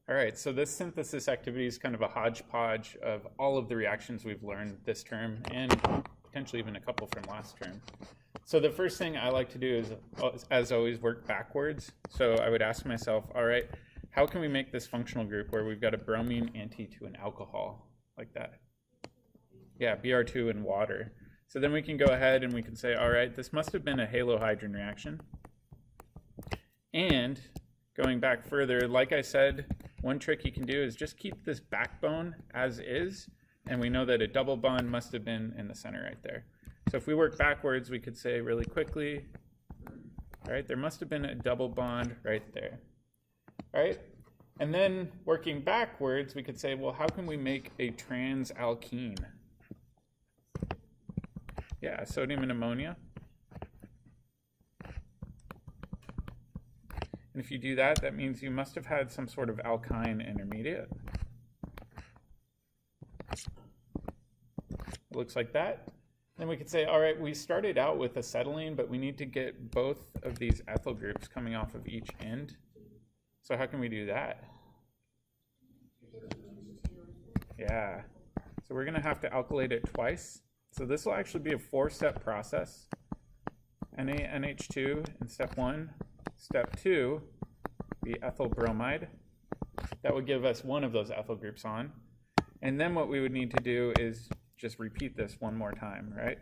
All right, so this synthesis activity is kind of a hodgepodge of all of the reactions we've learned this term and potentially even a couple from last term. So the first thing I like to do is, as always, work backwards. So I would ask myself, all right, how can we make this functional group where we've got a bromine anti to an alcohol like that? Yeah, Br2 and water. So then we can go ahead and we can say, all right, this must have been a halohydrogen reaction. And going back further, like I said, one trick you can do is just keep this backbone as is, and we know that a double bond must have been in the center right there. So if we work backwards, we could say really quickly, all right, there must have been a double bond right there. All right, and then working backwards, we could say, well, how can we make a transalkene? Yeah, sodium and ammonia. And if you do that, that means you must have had some sort of alkyne intermediate. It looks like that. Then we could say, all right, we started out with acetylene, but we need to get both of these ethyl groups coming off of each end. So how can we do that? Yeah. So we're going to have to alkylate it twice. So this will actually be a 4-step process. NaNH2 in step 1. Step 2, the ethyl bromide. That would give us one of those ethyl groups on. And then what we would need to do is just repeat this one more time, right?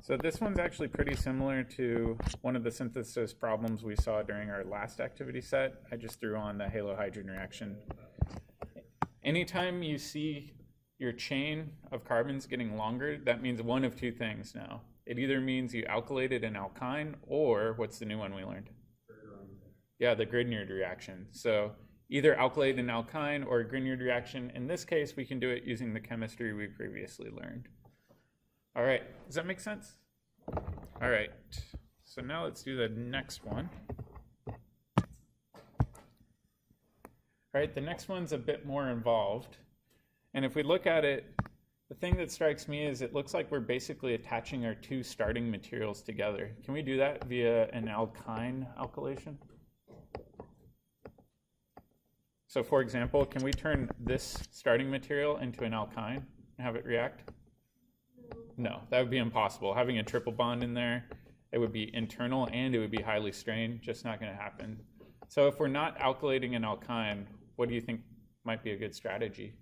So this one's actually pretty similar to one of the synthesis problems we saw during our last activity set. I just threw on the halohydrogen reaction. Anytime you see your chain of carbons getting longer, that means one of two things now. It either means you alkylated an alkyne, or what's the new one we learned? Yeah, the Grignard reaction. So either alkylate an alkyne or a Grignard reaction. In this case, we can do it using the chemistry we previously learned. All right, does that make sense? All right, so now let's do the next one. All right, the next one's a bit more involved. And if we look at it, the thing that strikes me is it looks like we're basically attaching our two starting materials together. Can we do that via an alkyne alkylation? So for example, can we turn this starting material into an alkyne and have it react? No, that would be impossible. Having a triple bond in there, it would be internal and it would be highly strained, just not going to happen. So if we're not alkylating an alkyne, what do you think might be a good strategy?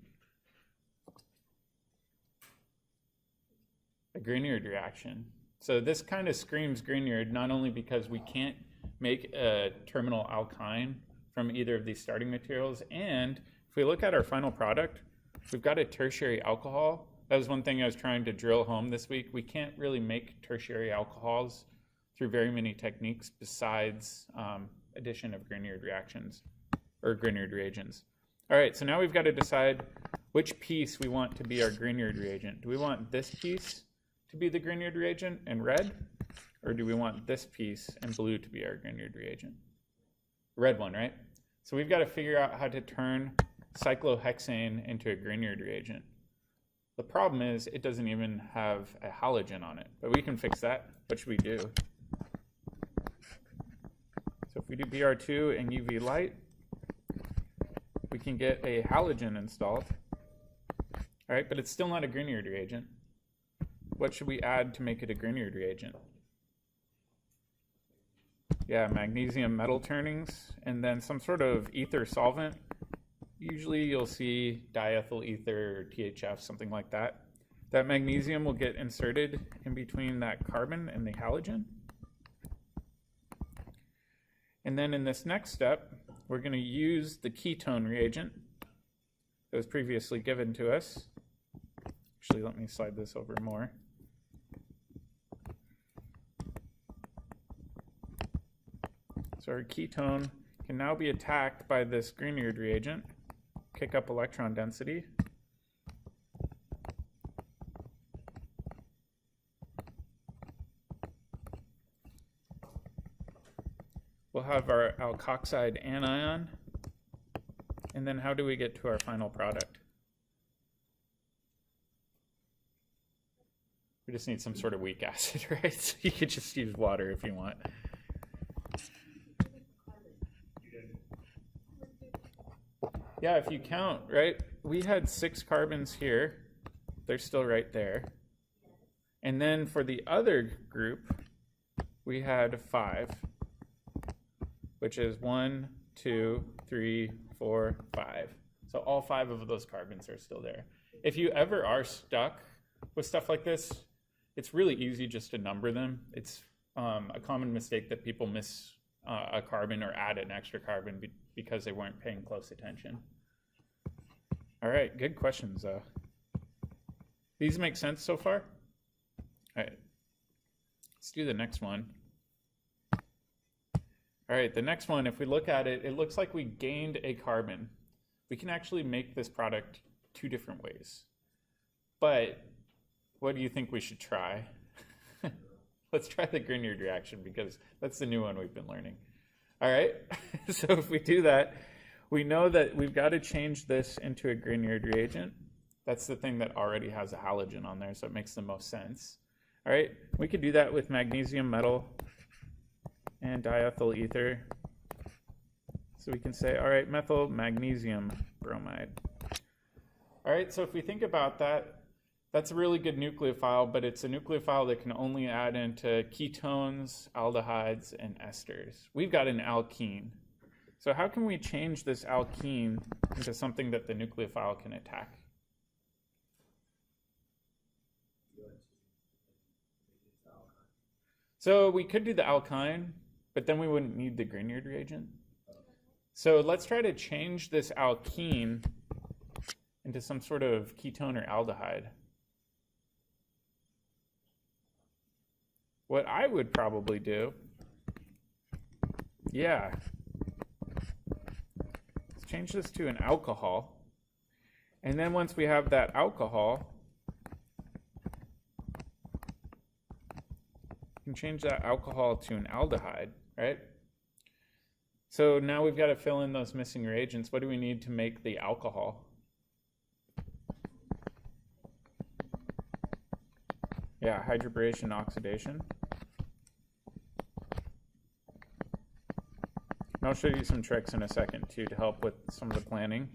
A Grignard reaction. So this kind of screams Grignard, not only because we can't make a terminal alkyne from either of these starting materials, and if we look at our final product, we've got a tertiary alcohol. That was one thing I was trying to drill home this week. We can't really make tertiary alcohols through very many techniques besides addition of Grignard reactions or Grignard reagents. All right, so now we've got to decide which piece we want to be our Grignard reagent. Do we want this piece to be the Grignard reagent in red, or do we want this piece in blue to be our Grignard reagent? Red one, right? So we've got to figure out how to turn cyclohexane into a Grignard reagent. The problem is it doesn't even have a halogen on it, but we can fix that. What should we do? So if we do Br2 and UV light, we can get a halogen installed. All right, but it's still not a Grignard reagent. What should we add to make it a Grignard reagent? Yeah, magnesium metal turnings, and then some sort of ether solvent. Usually you'll see diethyl ether or THF, something like that. That magnesium will get inserted in between that carbon and the halogen. And then in this next step, we're going to use the ketone reagent that was previously given to us. Actually, let me slide this over more. So our ketone can now be attacked by this Grignard reagent, kick up electron density. We'll have our alkoxide anion, and then how do we get to our final product? We just need some sort of weak acid, right? So you could just use water if you want. Yeah, if you count, right? We had 6 carbons here. They're still right there. And then for the other group, we had 5, which is 1, 2, 3, 4, 5. So all 5 of those carbons are still there. If you ever are stuck with stuff like this, it's really easy just to number them. It's a common mistake that people miss a carbon or add an extra carbon because they weren't paying close attention. All right, good questions. These make sense so far? All right, let's do the next one. All right, the next one, if we look at it, it looks like we gained a carbon. We can actually make this product 2 different ways. But what do you think we should try? Let's try the Grignard reaction because that's the new one we've been learning. All right, so if we do that, we know that we've got to change this into a Grignard reagent. That's the thing that already has a halogen on there, so it makes the most sense. All right, we could do that with magnesium metal and diethyl ether. So we can say, all right, methyl magnesium bromide. All right, so if we think about that, that's a really good nucleophile, but it's a nucleophile that can only add into ketones, aldehydes, and esters. We've got an alkene. So how can we change this alkene into something that the nucleophile can attack? So we could do the alkyne, but then we wouldn't need the Grignard reagent. So let's try to change this alkene into some sort of ketone or aldehyde. What I would probably do, let's change this to an alcohol. And then once we have that alcohol, we can change that alcohol to an aldehyde, right? So now we've got to fill in those missing reagents. What do we need to make the alcohol? Yeah, hydroboration oxidation. And I'll show you some tricks in a second too to help with some of the planning.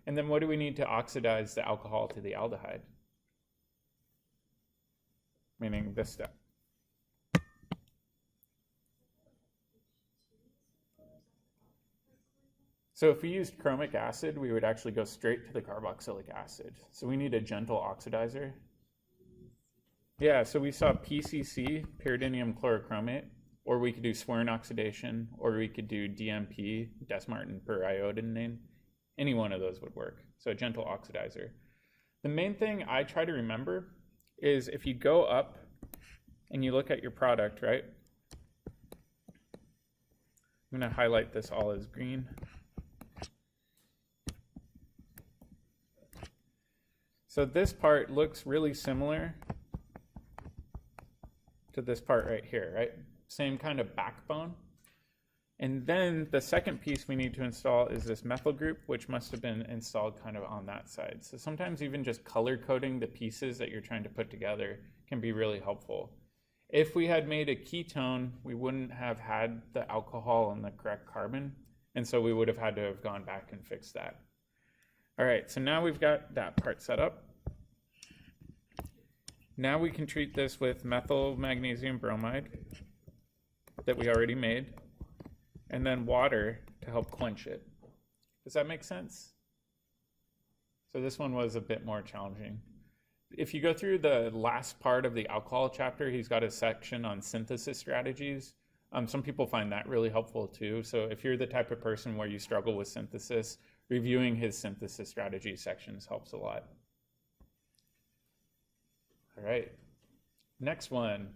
And then what do we need to oxidize the alcohol to the aldehyde? Meaning this step. So if we used chromic acid, we would actually go straight to the carboxylic acid. So we need a gentle oxidizer. Yeah, so we saw PCC, pyridinium chlorochromate, or we could do Swern oxidation, or we could do DMP, Dess-Martin periodinane. Any one of those would work. So a gentle oxidizer. The main thing I try to remember is if you go up and you look at your product, right? I'm going to highlight this all as green. So this part looks really similar to this part right here, right? Same kind of backbone. And then the second piece we need to install is this methyl group, which must have been installed kind of on that side. So sometimes even just color coding the pieces that you're trying to put together can be really helpful. If we had made a ketone, we wouldn't have had the alcohol on the correct carbon. And so we would have had to have gone back and fixed that. All right, so now we've got that part set up. Now we can treat this with methyl magnesium bromide that we already made, and then water to help quench it. Does that make sense? So this one was a bit more challenging. If you go through the last part of the alcohol chapter, he's got a section on synthesis strategies. Some people find that really helpful too. So if you're the type of person where you struggle with synthesis, reviewing his synthesis strategy sections helps a lot. All right, next one.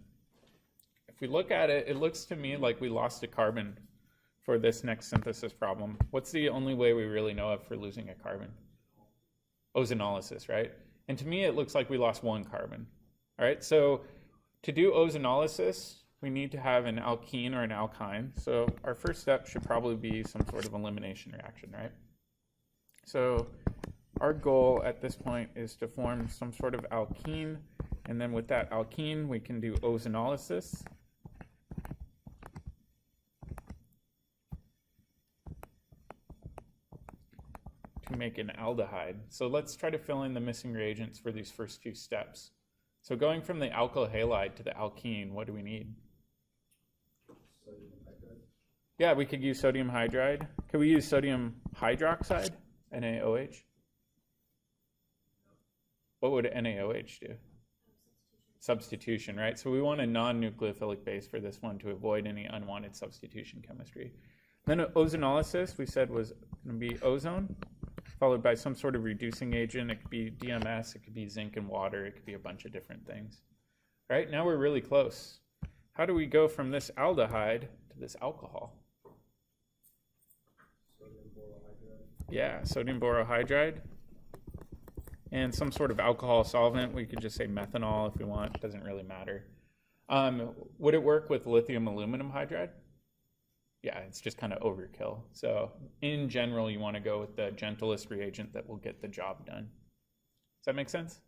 If we look at it, it looks to me like we lost a carbon for this next synthesis problem. What's the only way we really know of for losing a carbon? Ozonolysis, right? And to me, it looks like we lost one carbon. All right, so to do ozonolysis, we need to have an alkene or an alkyne. So our first step should probably be some sort of elimination reaction, right? So our goal at this point is to form some sort of alkene And then with that alkene, we can do ozonolysis. To make an aldehyde. So let's try to fill in the missing reagents for these first two steps. So going from the alkyl halide to the alkene, what do we need? Yeah, we could use sodium hydride. Could we use sodium hydroxide, NaOH? What would NaOH do? Substitution, right? So we want a non-nucleophilic base for this one to avoid any unwanted substitution chemistry. Then ozonolysis, we said, was going to be ozone, followed by some sort of reducing agent. It could be DMS, it could be zinc and water, it could be a bunch of different things. All right, now we're really close. How do we go from this aldehyde to this alcohol? Sodium borohydride. Yeah, sodium borohydride. And some sort of alcohol solvent. We could just say methanol if we want. It doesn't really matter. Would it work with lithium aluminum hydride? Yeah, it's just kind of overkill. So in general, you want to go with the gentlest reagent that will get the job done. Does that make sense?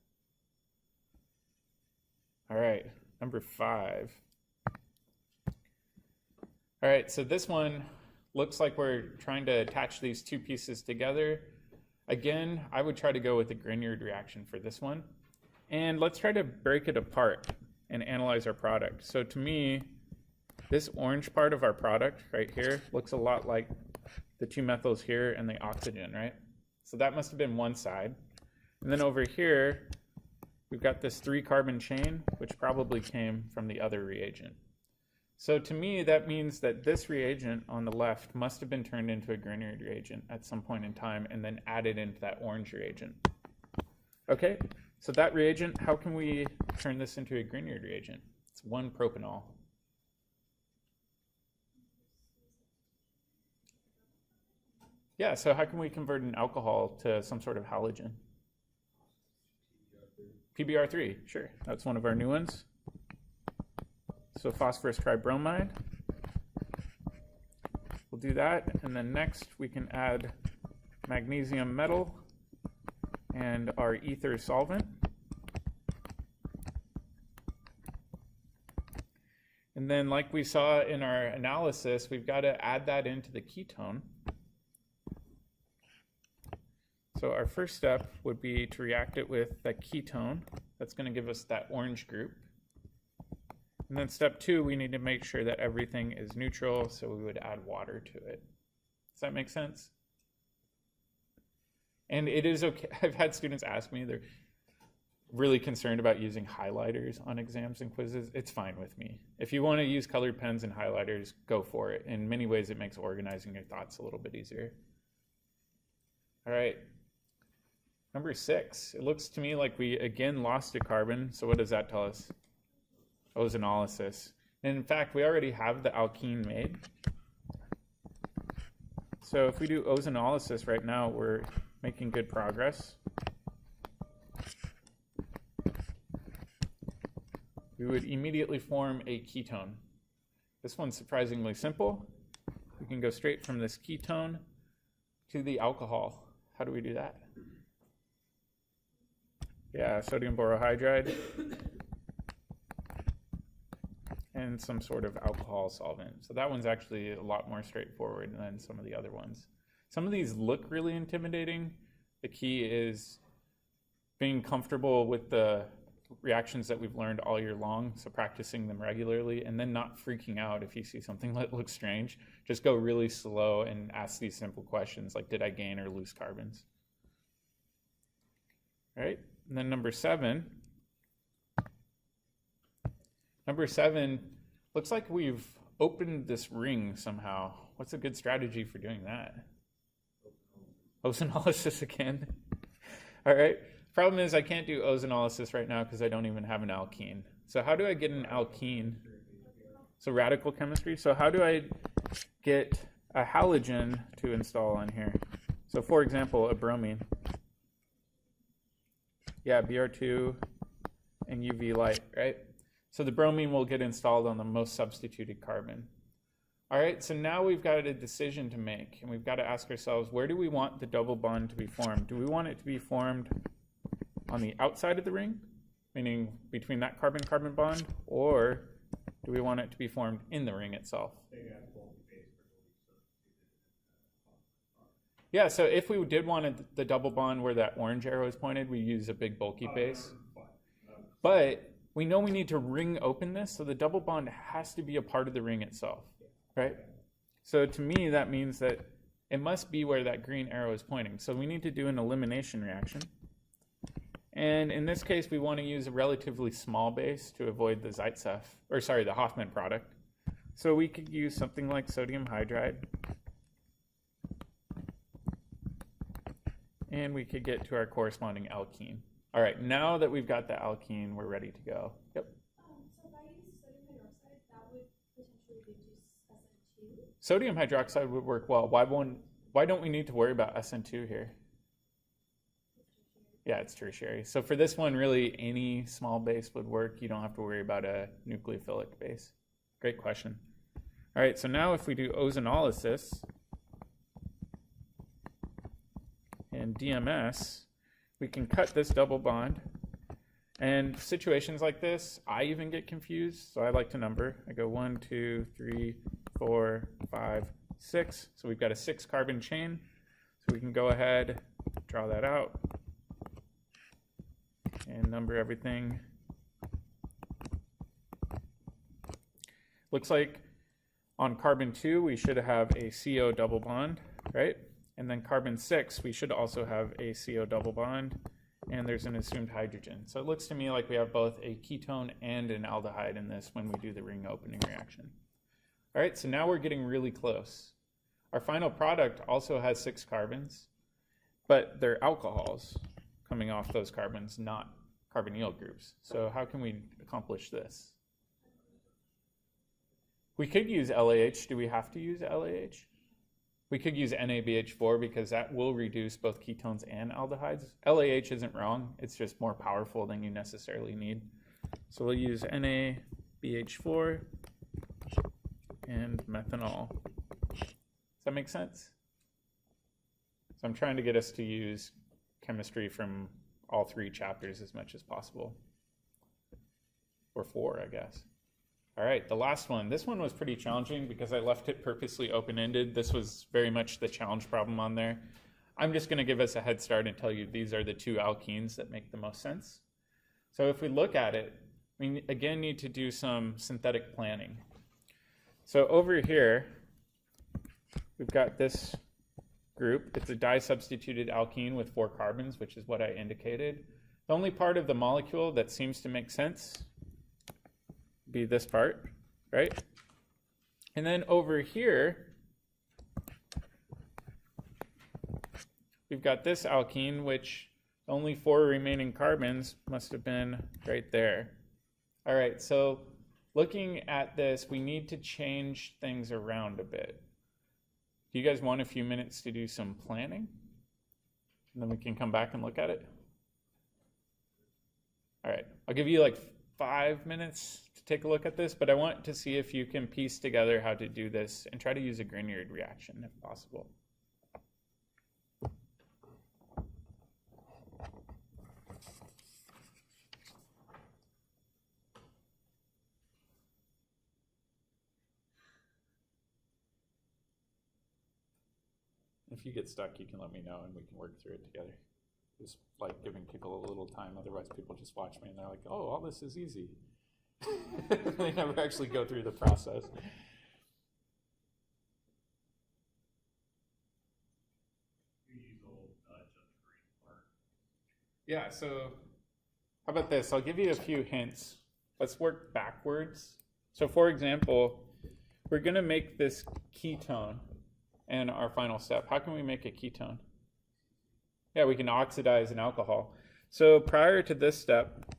All right, number 5. All right, so this one looks like we're trying to attach these two pieces together. Again, I would try to go with the Grignard reaction for this one. And let's try to break it apart and analyze our product. So to me, this orange part of our product right here looks a lot like the two methyls here and the oxygen, right? So that must have been one side. And then over here, we've got this 3-carbon chain, which probably came from the other reagent. So to me, that means that this reagent on the left must have been turned into a Grignard reagent at some point in time and then added into that orange reagent. Okay, so that reagent, how can we turn this into a Grignard reagent? It's 1-propanol. Yeah, so how can we convert an alcohol to some sort of halogen? PBr3, sure. That's one of our new ones. So phosphorus tribromide. We'll do that, and then next we can add magnesium metal and our ether solvent. And then like we saw in our analysis, we've got to add that into the ketone. So our first step would be to react it with the ketone. That's going to give us that orange group. And then step 2, we need to make sure that everything is neutral, so we would add water to it. Does that make sense? And it is okay. I've had students ask me, they're really concerned about using highlighters on exams and quizzes. It's fine with me. If you want to use colored pens and highlighters, go for it. In many ways, it makes organizing your thoughts a little bit easier. All right. Number 6, it looks to me like we again lost a carbon. So what does that tell us? Ozonolysis. And in fact, we already have the alkene made. So if we do ozonolysis right now, we're making good progress. We would immediately form a ketone. This one's surprisingly simple. We can go straight from this ketone to the alcohol. How do we do that? Yeah, sodium borohydride and some sort of alcohol solvent. So that one's actually a lot more straightforward than some of the other ones. Some of these look really intimidating. The key is being comfortable with the reactions that we've learned all year long, so practicing them regularly, and then not freaking out if you see something that looks strange. Just go really slow and ask these simple questions like, did I gain or lose carbons? All right, and then number 7. Number 7, looks like we've opened this ring somehow. What's a good strategy for doing that? Ozonolysis again. All right. Problem is I can't do ozonolysis right now because I don't even have an alkene. So how do I get an alkene? So radical chemistry. So how do I get a halogen to install on here? So for example, a bromine. Yeah, Br2 and UV light, right? So the bromine will get installed on the most substituted carbon. All right, so now we've got a decision to make, and we've got to ask ourselves, where do we want the double bond to be formed? Do we want it to be formed on the outside of the ring, meaning between that carbon-carbon bond, or do we want it to be formed in the ring itself? Yeah, so if we did want the double bond where that orange arrow is pointed, we use a big bulky base. But we know we need to ring open this, so the double bond has to be a part of the ring itself, right? So to me, that means that it must be where that green arrow is pointing. So we need to do an elimination reaction. And in this case, we want to use a relatively small base to avoid the Zaitsev, or sorry, the Hofmann product. So we could use something like sodium hydride. And we could get to our corresponding alkene. All right, now that we've got the alkene, we're ready to go. Yep. So if I use sodium hydroxide, that would potentially reduce SN2? Sodium hydroxide would work well. Why don't we need to worry about SN2 here? Yeah, it's tertiary. So for this one, really any small base would work. You don't have to worry about a nucleophilic base. Great question. All right, so now if we do ozonolysis and DMS, we can cut this double bond. And situations like this, I even get confused, so I like to number. I go 1, 2, 3, 4, 5, 6. So we've got a 6-carbon chain. So we can go ahead, draw that out, and number everything. Looks like on carbon 2, we should have a CO double bond, right? And then carbon 6, we should also have a CO double bond, and there's an assumed hydrogen. So it looks to me like we have both a ketone and an aldehyde in this when we do the ring opening reaction. All right, so now we're getting really close. Our final product also has 6 carbons, but they're alcohols coming off those carbons, not carbonyl groups. So how can we accomplish this? We could use LAH. Do we have to use LAH? We could use NABH4 because that will reduce both ketones and aldehydes. LAH isn't wrong. It's just more powerful than you necessarily need. So we'll use NABH4 and methanol. Does that make sense? So I'm trying to get us to use chemistry from all 3 chapters as much as possible. Or 4, I guess. All right, the last one. This one was pretty challenging because I left it purposely open-ended. This was very much the challenge problem on there. I'm just going to give us a head start and tell you these are the 2 alkenes that make the most sense. So if we look at it, we again need to do some synthetic planning. So over here, we've got this group. It's a disubstituted alkene with 4 carbons, which is what I indicated. The only part of the molecule that seems to make sense be this part, right? And then over here, we've got this alkene, which only 4 remaining carbons must have been right there. All right, so looking at this, we need to change things around a bit. Do you guys want a few minutes to do some planning? And then we can come back and look at it? All right, I'll give you like 5 minutes to take a look at this, but I want to see if you can piece together how to do this and try to use a Grignard reaction if possible. If you get stuck, you can let me know and we can work through it together. Just like giving people a little time, otherwise people just watch me and they're like, oh, all this is easy. They never actually go through the process. Yeah, so how about this? I'll give you a few hints. Let's work backwards. So for example, we're going to make this ketone in our final step. How can we make a ketone? Yeah, we can oxidize an alcohol. So prior to this step,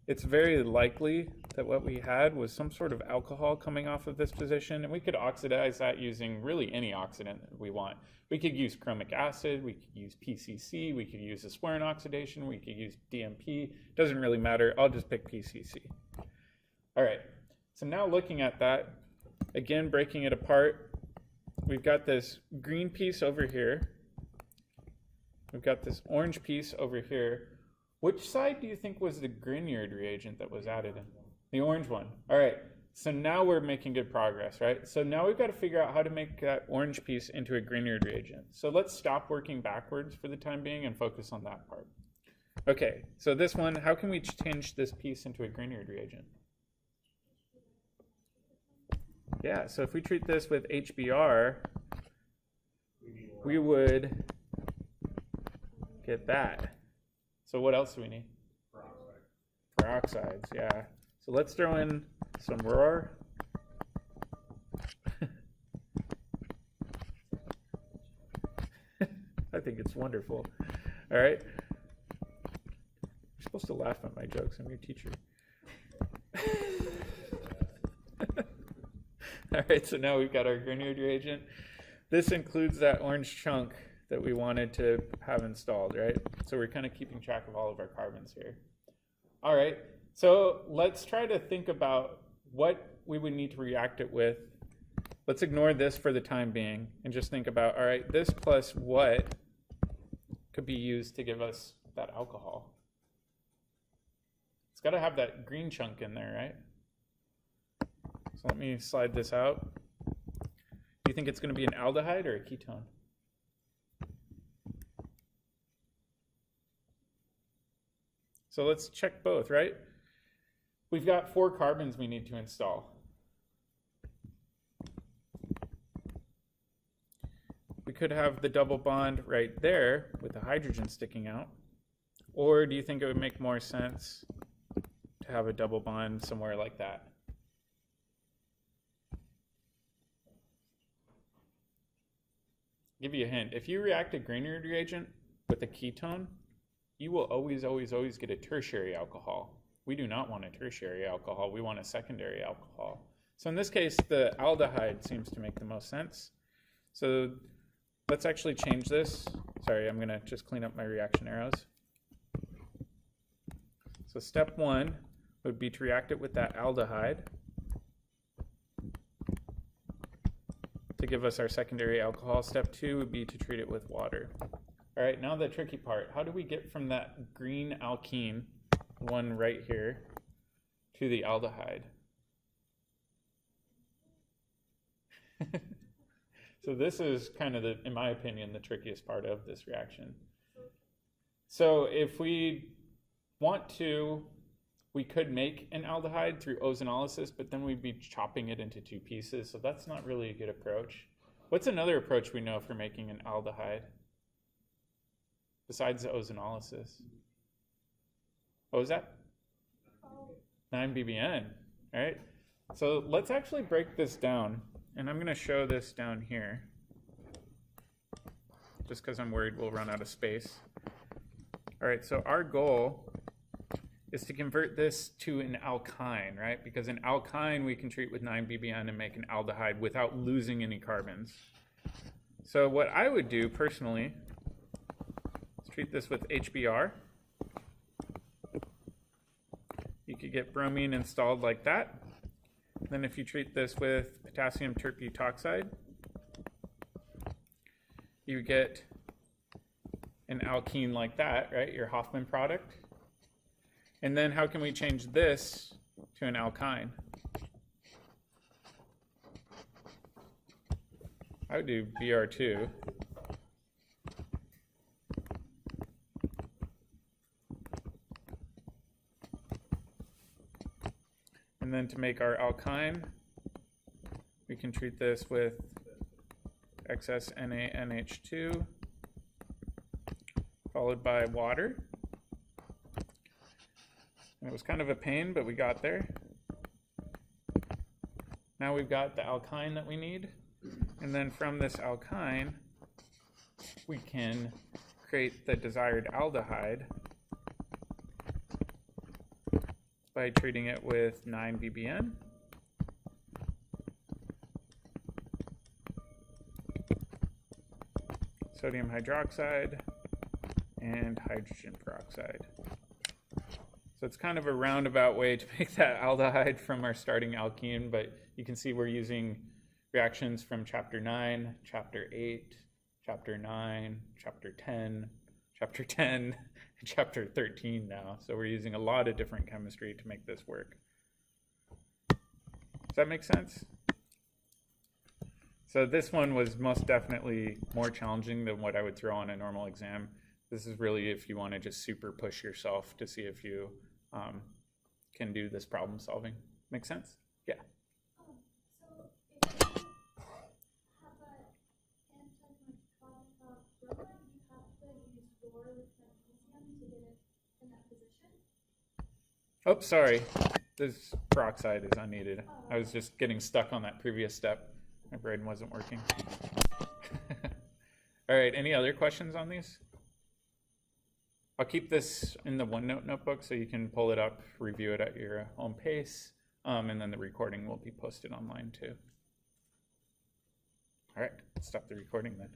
it's very likely that what we had was some sort of alcohol coming off of this position, and we could oxidize that using really any oxidant that we want. We could use chromic acid, we could use PCC, we could use a Swerin oxidation, we could use DMP. Doesn't really matter. I'll just pick PCC. All right, so now looking at that, again, breaking it apart, we've got this green piece over here. We've got this orange piece over here. Which side do you think was the Grignard reagent that was added in? The orange one. All right. So now we're making good progress, right? So now we've got to figure out how to make that orange piece into a Grignard reagent. So let's stop working backwards for the time being and focus on that part. Okay, so this one, how can we change this piece into a Grignard reagent? Yeah, so if we treat this with HBr, we would get that. So what else do we need? Peroxides, yeah. So let's throw in some ROR. I think it's wonderful. All right. You're supposed to laugh at my jokes. I'm your teacher. All right, so now we've got our Grignard reagent. This includes that orange chunk that we wanted to have installed, right? So we're kind of keeping track of all of our carbons here. All right, so let's try to think about what we would need to react it with. Let's ignore this for the time being and just think about, all right, this plus what could be used to give us that alcohol? It's got to have that green chunk in there, right? So let me slide this out. Do you think it's going to be an aldehyde or a ketone? So let's check both, right? We've got 4 carbons we need to install. We could have the double bond right there with the hydrogen sticking out. Or do you think it would make more sense to have a double bond somewhere like that? Give you a hint. If you react a Grignard reagent with a ketone, you will always, always, always get a tertiary alcohol. We do not want a tertiary alcohol. We want a secondary alcohol. So in this case, the aldehyde seems to make the most sense. So let's actually change this. Sorry, I'm going to just clean up my reaction arrows. So step 1 would be to react it with that aldehyde to give us our secondary alcohol. Step 2 would be to treat it with water. All right, now the tricky part. How do we get from that green alkene, one right here, to the aldehyde? So this is kind of, in my opinion, the trickiest part of this reaction. So if we want to, we could make an aldehyde through ozonolysis, but then we'd be chopping it into 2 pieces, so that's not really a good approach. What's another approach we know for making an aldehyde besides the ozonolysis? What was that? 9-BBN, all right? So let's actually break this down, and I'm going to show this down here, just because I'm worried we'll run out of space. All right, so our goal is to convert this to an alkyne, right? Because an alkyne we can treat with 9-BBN and make an aldehyde without losing any carbons. So what I would do personally is treat this with HBr. You could get bromine installed like that. Then if you treat this with potassium terbutoxide, you get an alkene like that, right? Your Hoffman product. And then how can we change this to an alkyne? I would do Br2. And then to make our alkyne, we can treat this with excess NaNH2 followed by water. And it was kind of a pain, but we got there. Now we've got the alkyne that we need. And then from this alkyne, we can create the desired aldehyde by treating it with 9-BBN. Sodium hydroxide and hydrogen peroxide. So it's kind of a roundabout way to make that aldehyde from our starting alkene, but you can see we're using reactions from chapter 9, chapter 8, chapter 9, chapter 10, chapter 10 and chapter 13 now. So we're using a lot of different chemistry to make this work. Does that make sense? So this one was most definitely more challenging than what I would throw on a normal exam. This is really if you want to just super push yourself to see if you can do this problem solving. Make sense? Yeah. So if you have an antimicrobial bromide, you have to use your magnesium to get it in that position? Oh, sorry. This peroxide is unneeded. I was just getting stuck on that previous step. My brain wasn't working. All right, any other questions on these? I'll keep this in the OneNote notebook so you can pull it up, review it at your own pace, and then the recording will be posted online too. All right, stop the recording then.